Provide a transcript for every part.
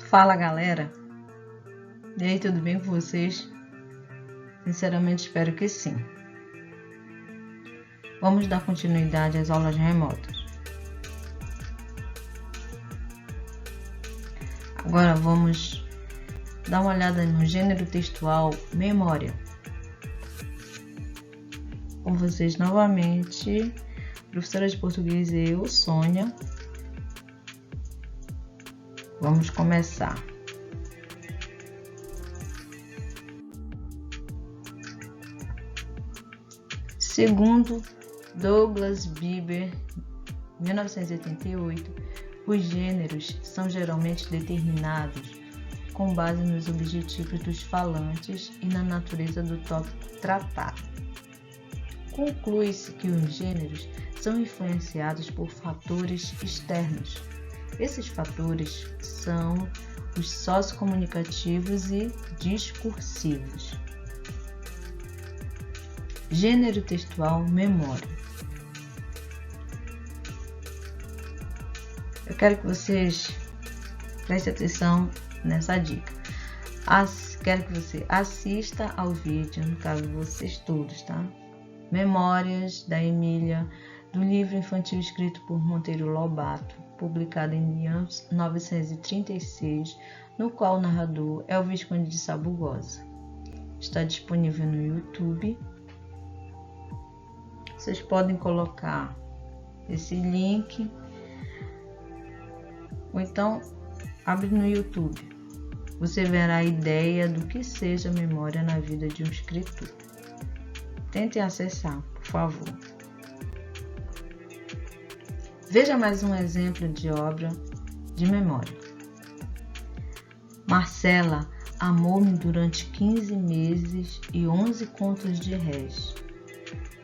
Fala galera, e aí, tudo bem com vocês? Sinceramente espero que sim. Vamos dar continuidade às aulas remotas. Agora vamos dar uma olhada no gênero textual memória. Com vocês novamente, professora de português e eu, Sônia. Vamos começar. Segundo Douglas Bieber, 1988, os gêneros são geralmente determinados com base nos objetivos dos falantes e na natureza do tópico tratado. Conclui-se que os gêneros são influenciados por fatores externos. Esses fatores são os sociocomunicativos e discursivos. Gênero textual memória. Eu quero que vocês prestem atenção nessa dica. Quero que você assista ao vídeo, no caso vocês todos, tá? Memórias da Emília, do livro infantil escrito por Monteiro Lobato, publicado em 1936, no qual o narrador é o Visconde de Sabugosa. Está disponível no YouTube. Vocês podem colocar esse link, ou então abre no YouTube. Você verá a ideia do que seja memória na vida de um escritor. Tentem acessar, por favor. Veja mais um exemplo de obra de memória. Marcela amou-me durante 15 meses e 11 contos de réis.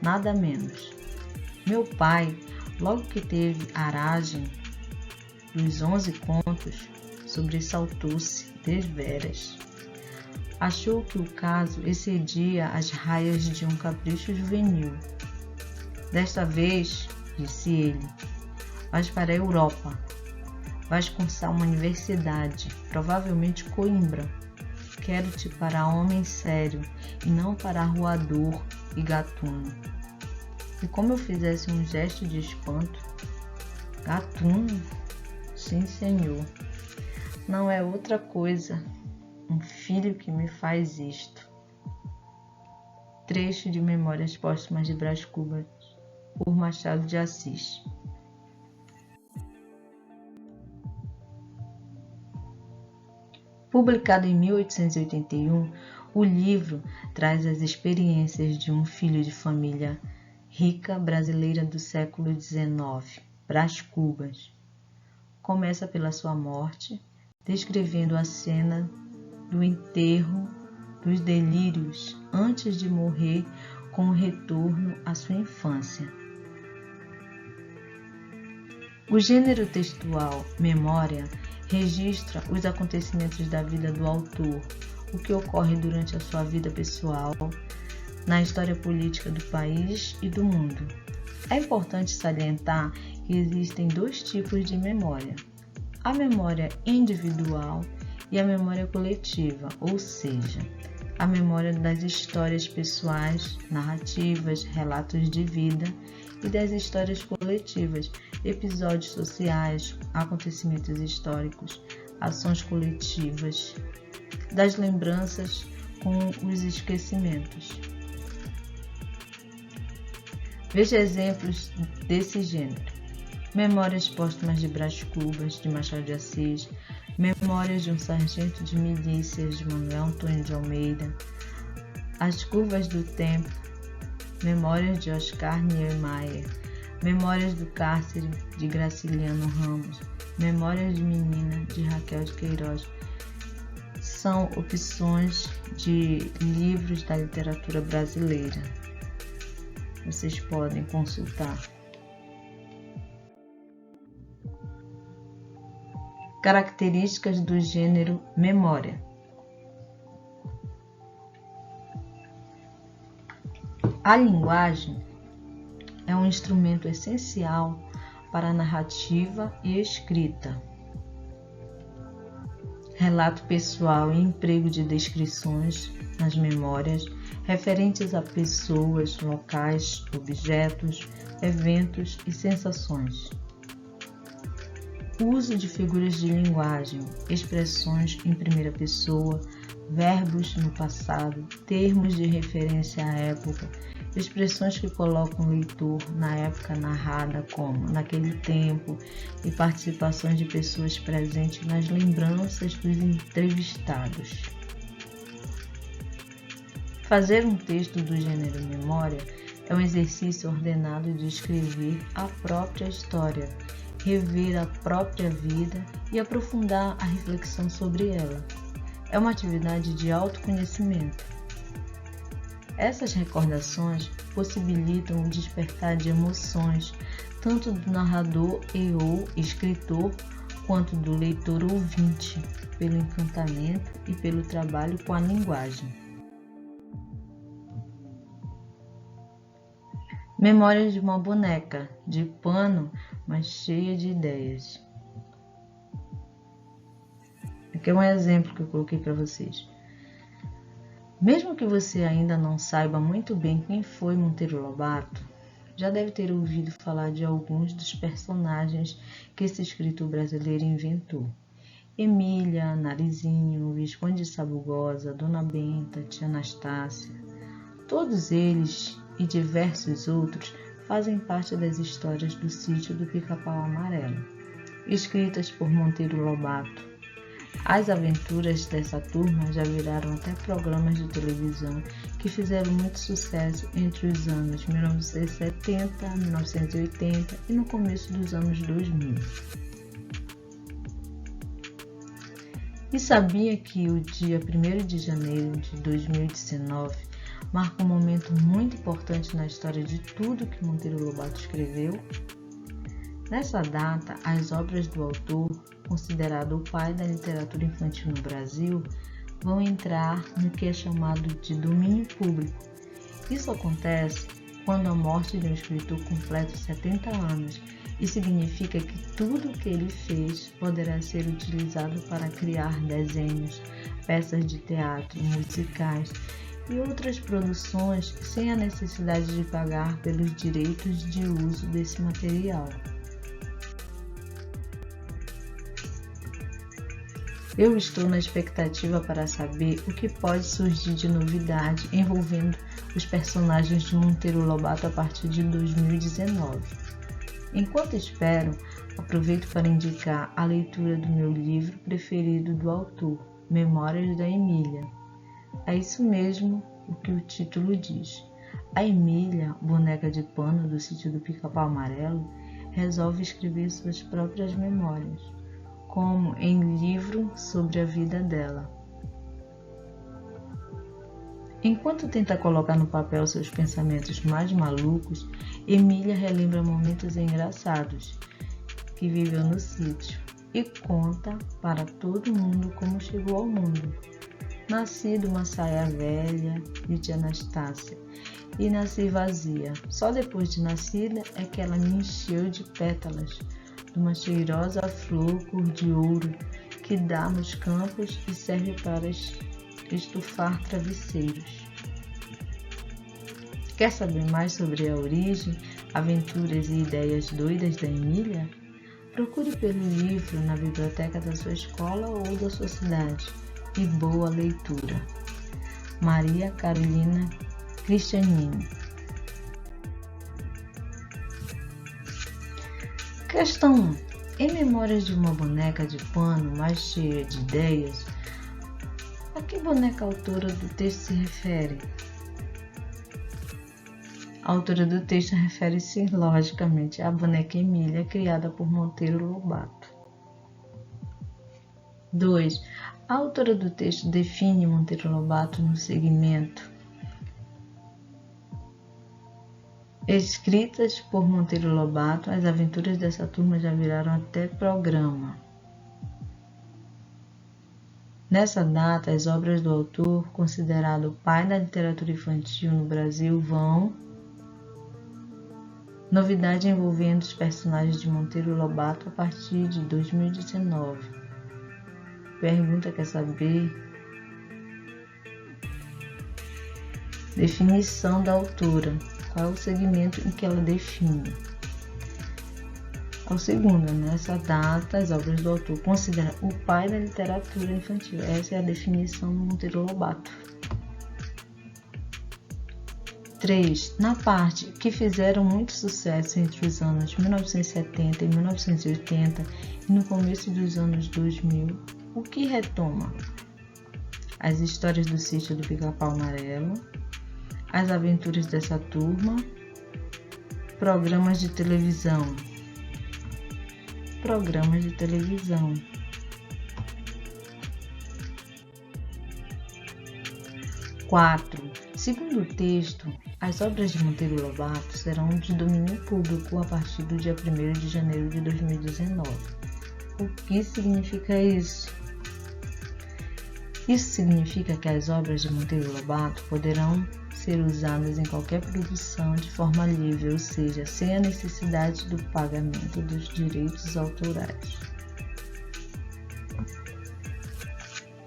Nada menos. Meu pai, logo que teve aragem dos 11 contos, sobressaltou-se deveras. Achou que o caso excedia as raias de um capricho juvenil. Desta vez, disse ele, vais para a Europa. Vais cursar uma universidade, provavelmente Coimbra. Quero-te para homem sério e não para arruador e gatuno. E como eu fizesse um gesto de espanto, gatuno? Sim, senhor. Não é outra coisa, um filho que me faz isto. Trecho de Memórias Póstumas de Brás Cubas, por Machado de Assis. Publicado em 1881, o livro traz as experiências de um filho de família rica brasileira do século XIX, Brás Cubas. Começa pela sua morte, descrevendo a cena do enterro, dos delírios antes de morrer, com o retorno à sua infância. O gênero textual memória registra os acontecimentos da vida do autor, o que ocorre durante a sua vida pessoal, na história política do país e do mundo. É importante salientar que existem dois tipos de memória: a memória individual e a memória coletiva, ou seja, a memória das histórias pessoais, narrativas, relatos de vida, e das histórias coletivas, episódios sociais, acontecimentos históricos, ações coletivas, das lembranças com os esquecimentos. Veja exemplos desse gênero. Memórias Póstumas de Brás Cubas, de Machado de Assis, Memórias de um Sargento de Milícias, de Manuel Antônio de Almeida, As Curvas do Tempo, Memórias de Oscar Niemeyer, Memórias do Cárcere, de Graciliano Ramos, Memórias de Menina, de Raquel de Queiroz. São opções de livros da literatura brasileira. Vocês podem consultar. Características do gênero memória. A linguagem é um instrumento essencial para a narrativa e escrita. relato pessoal e emprego de descrições nas memórias referentes a pessoas, locais, objetos, eventos e sensações. O uso de figuras de linguagem, expressões em primeira pessoa, verbos no passado, termos de referência à época, expressões que colocam o leitor na época narrada como naquele tempo e participações de pessoas presentes nas lembranças dos entrevistados. Fazer um texto do gênero memória é um exercício ordenado de escrever a própria história, rever a própria vida e aprofundar a reflexão sobre ela. É uma atividade de autoconhecimento. Essas recordações possibilitam o despertar de emoções, tanto do narrador e/ou escritor, quanto do leitor ouvinte, pelo encantamento e pelo trabalho com a linguagem. Memórias de uma boneca, de pano, mas cheia de ideias. Aqui é um exemplo que eu coloquei para vocês. Mesmo que você ainda não saiba muito bem quem foi Monteiro Lobato, já deve ter ouvido falar de alguns dos personagens que esse escritor brasileiro inventou. Emília, Narizinho, Visconde de Sabugosa, Dona Benta, Tia Anastácia. Todos eles e diversos outros fazem parte das histórias do Sítio do Pica-Pau Amarelo, escritas por Monteiro Lobato. As aventuras dessa turma já viraram até programas de televisão que fizeram muito sucesso entre os anos 1970, 1980 e no começo dos anos 2000. E sabia que o dia 1º de janeiro de 2019 marca um momento muito importante na história de tudo que Monteiro Lobato escreveu? Nessa data, as obras do autor, considerado o pai da literatura infantil no Brasil, vão entrar no que é chamado de domínio público. Isso acontece quando a morte de um escritor completa 70 anos e significa que tudo o que ele fez poderá ser utilizado para criar desenhos, peças de teatro, musicais e outras produções sem a necessidade de pagar pelos direitos de uso desse material. Eu estou na expectativa para saber o que pode surgir de novidade envolvendo os personagens de Monteiro Lobato a partir de 2019. Enquanto espero, aproveito para indicar a leitura do meu livro preferido do autor, Memórias da Emília. É isso mesmo o que o título diz. A Emília, boneca de pano do Sítio do Pica-Pau Amarelo, resolve escrever suas próprias memórias, como em livro sobre a vida dela. Enquanto tenta colocar no papel seus pensamentos mais malucos, Emília relembra momentos engraçados que viveu no sítio e conta para todo mundo como chegou ao mundo. Nasci de uma saia velha de Tia Anastácia e nasci vazia. Só depois de nascida é que ela me encheu de pétalas de uma cheirosa flor cor de ouro que dá nos campos e serve para estufar travesseiros. Quer saber mais sobre a origem, aventuras e ideias doidas da Emília? Procure pelo livro na biblioteca da sua escola ou da sua cidade. E boa leitura. Maria Carolina Cristianini. Questão 1. Em Memórias de uma boneca de pano mais cheia de ideias, a que boneca a autora do texto se refere? A autora do texto refere-se, logicamente, à boneca Emília, criada por Monteiro Lobato. 2. A autora do texto define Monteiro Lobato no segmento escritas por Monteiro Lobato, as aventuras dessa turma já viraram até programa. Nessa data, as obras do autor, considerado o pai da literatura infantil no Brasil, vão... Novidade envolvendo os personagens de Monteiro Lobato a partir de 2019. Pergunta: quer saber? Definição da autora. Qual é o segmento em que ela define? A segunda, nessa data, as obras do autor considera o pai da literatura infantil. Essa é a definição do Monteiro Lobato. 3. Na parte que fizeram muito sucesso entre os anos 1970 e 1980 e no começo dos anos 2000, o que retoma? As histórias do Sítio do Pica-Pau Amarelo, as aventuras dessa turma, programas de televisão. 4. Segundo o texto, as obras de Monteiro Lobato serão de domínio público a partir do dia 1º de janeiro de 2019. O que significa isso? Isso significa que as obras de Monteiro Lobato poderão ser usadas em qualquer produção de forma livre, ou seja, sem a necessidade do pagamento dos direitos autorais.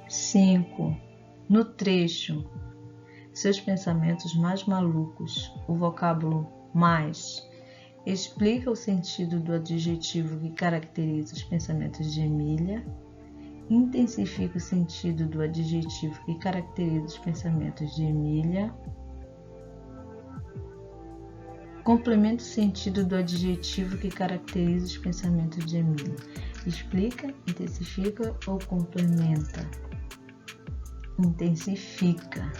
5. No trecho, seus pensamentos mais malucos, o vocábulo mais explica o sentido do adjetivo que caracteriza os pensamentos de Emília, intensifica o sentido do adjetivo que caracteriza os pensamentos de Emília, complementa o sentido do adjetivo que caracteriza os pensamentos de Emília. Explica, intensifica ou complementa? Intensifica.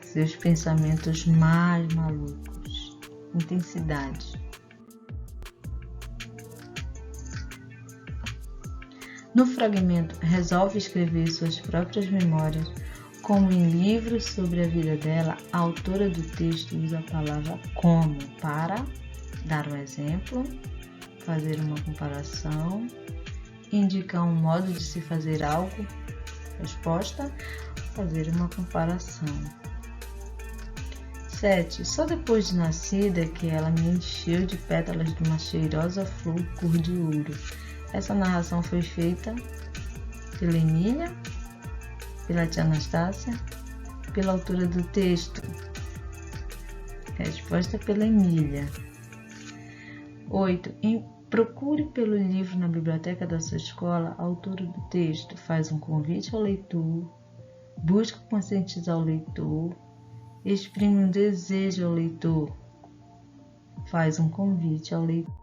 Seus pensamentos mais malucos. Intensidade. No fragmento, resolve escrever suas próprias memórias. Como em livros sobre a vida dela, a autora do texto usa a palavra como para dar um exemplo, fazer uma comparação, indicar um modo de se fazer algo, resposta, fazer uma comparação. 7. Só depois de nascida que ela me encheu de pétalas de uma cheirosa flor cor de ouro. Essa narração foi feita pela Emília, pela tia Anastácia, pela autora do texto. Resposta pela Emília. 8. Procure pelo livro na biblioteca da sua escola. A autora do texto faz um convite ao leitor, busca conscientizar o leitor, exprime um desejo ao leitor, faz um convite ao leitor.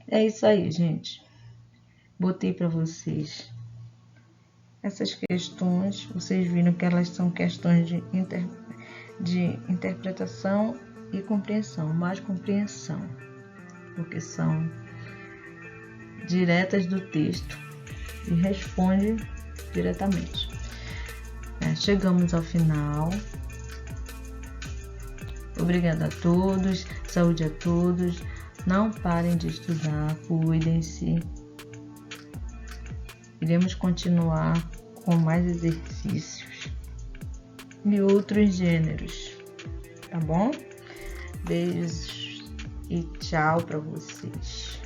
É isso aí, gente. Botei para vocês essas questões. Vocês viram que elas são questões de interpretação e compreensão, mais compreensão, porque são diretas do texto e responde diretamente. Chegamos ao final. Obrigada a todos, saúde a todos. Não parem de estudar, cuidem-se. Iremos continuar com mais exercícios e outros gêneros, tá bom? Beijos e tchau para vocês.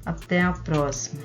Até a próxima.